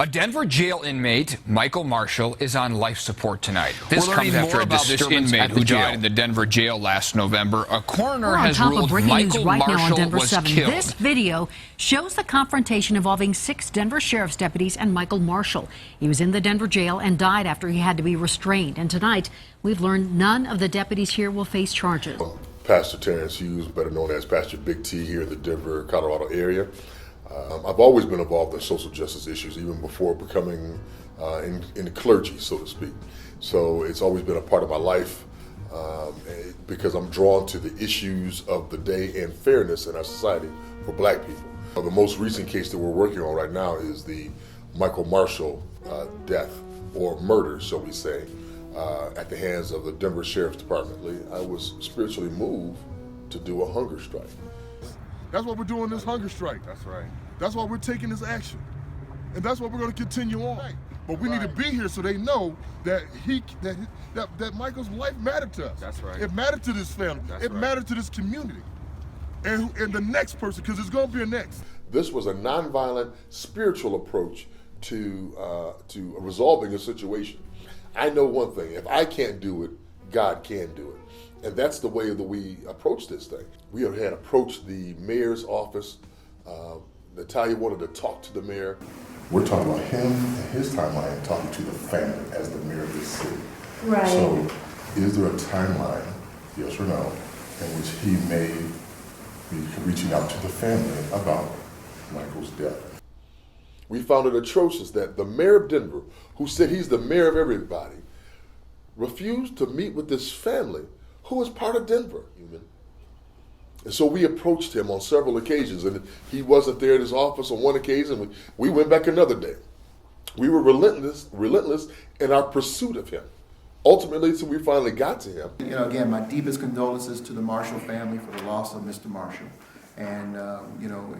A Denver jail inmate, Michael Marshall, is on life support tonight. This comes after a disturbance inmate who died in the Denver jail last November. A coroner has ruled Michael Marshall was killed. This video shows the confrontation involving 6 Denver sheriff's deputies and Michael Marshall. He was in the Denver jail and died after he had to be restrained. And tonight, we've learned none of the deputies here will face charges. Pastor Terrence Hughes, better known as Pastor BigT, here in the Denver, Colorado area. I've always been involved in social justice issues, even before becoming in the clergy, so to speak. So it's always been a part of my life because I'm drawn to the issues of the day and fairness in our society for black people. The most recent case that we're working on right now is the Michael Marshall death, or murder, shall we say, at the hands of the Denver Sheriff's Department. I was spiritually moved to do a hunger strike. That's why we're doing this hunger strike. That's right. That's why we're taking this action. And that's what we're going to continue on. Right. But we need to be here so they know that that Michael's life mattered to us. That's right. It mattered to this family. It mattered to this community. And the next person, because there's going to be a next. This was a nonviolent, spiritual approach to resolving a situation. I know one thing: if I can't do it, God can do it. And that's the way that we approach this thing. We had approached the mayor's office. Natalia wanted to talk to the mayor. We're talking about him and his timeline, talking to the family as the mayor of this city. Right. So is there a timeline, yes or no, in which he may be reaching out to the family about Michael's death? We found it atrocious that the mayor of Denver, who said he's the mayor of everybody, refused to meet with this family who is part of Denver. And so we approached him on several occasions, and he wasn't there at his office on one occasion. We went back another day. We were relentless in our pursuit of him. Ultimately, so we finally got to him. You know, again, my deepest condolences to the Marshall family for the loss of Mr. Marshall. And, you know,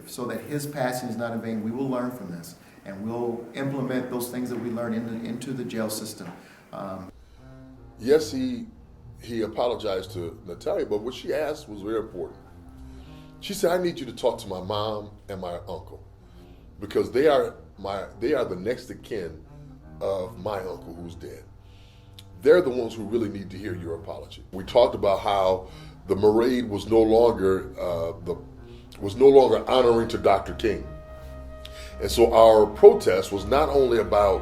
so that his passing is not in vain, we will learn from this, and we'll implement those things that we learn into the jail system. Yes, he apologized to Natalia, but what she asked was very important. She said, "I need you to talk to my mom and my uncle, because they are the next of kin of my uncle who's dead. They're the ones who really need to hear your apology." We talked about how the parade was no longer honoring to Dr. King, and so our protest was not only about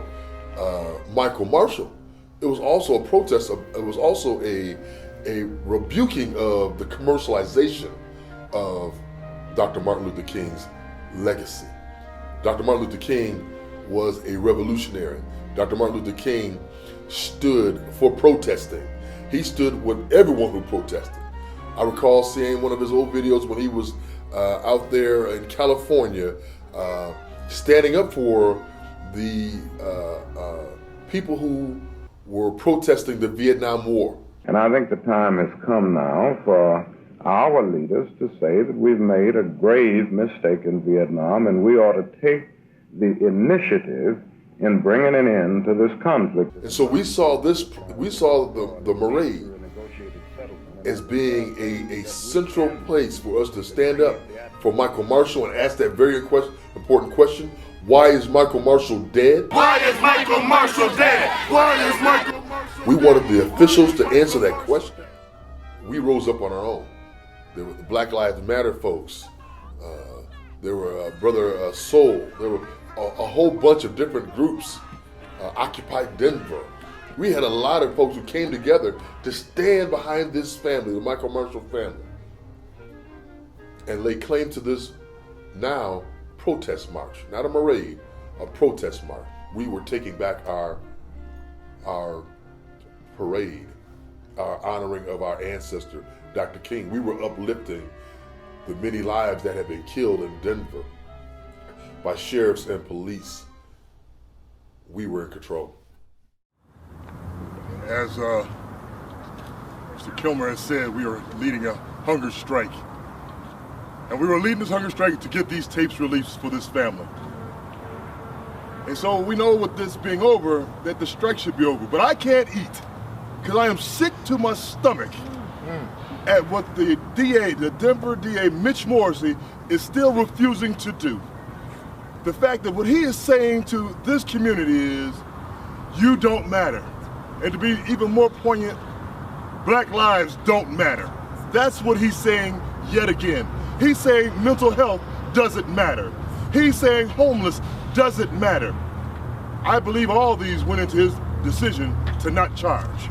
Michael Marshall. It was also a protest. It was also a rebuking of the commercialization of Dr. Martin Luther King's legacy. Dr. Martin Luther King was a revolutionary. Dr. Martin Luther King stood for protesting. He stood with everyone who protested. I recall seeing one of his old videos when he was out there in California, standing up for the people who were protesting the Vietnam War. And I think the time has come now for our leaders to say that we've made a grave mistake in Vietnam, and we ought to take the initiative in bringing an end to this conflict. And so we saw the parade as being a central place for us to stand up for Michael Marshall and ask that very important question: why is Michael Marshall dead? Why is Michael Marshall dead? Why is Michael Marshall dead? We wanted the officials to answer that question. We rose up on our own. There were the Black Lives Matter folks. There were Brother Soul. There were a whole bunch of different groups. Occupy Denver. We had a lot of folks who came together to stand behind this family, the Michael Marshall family, and lay claim to this now protest march, not a parade, a protest march. We were taking back our parade, our honoring of our ancestor, Dr. King. We were uplifting the many lives that have been killed in Denver by sheriffs and police. We were in control. As Mr. Kilmer has said, we are leading a hunger strike. And we were leading this hunger strike to get these tapes released for this family. And so we know with this being over, that the strike should be over. But I can't eat, because I am sick to my stomach at what the DA, the Denver DA, Mitch Morrissey, is still refusing to do. the fact that what he is saying to this community is, you don't matter. And to be even more poignant, black lives don't matter. That's what he's saying yet again. He's saying mental health doesn't matter. He's saying homeless doesn't matter. I believe all these went into his decision to not charge.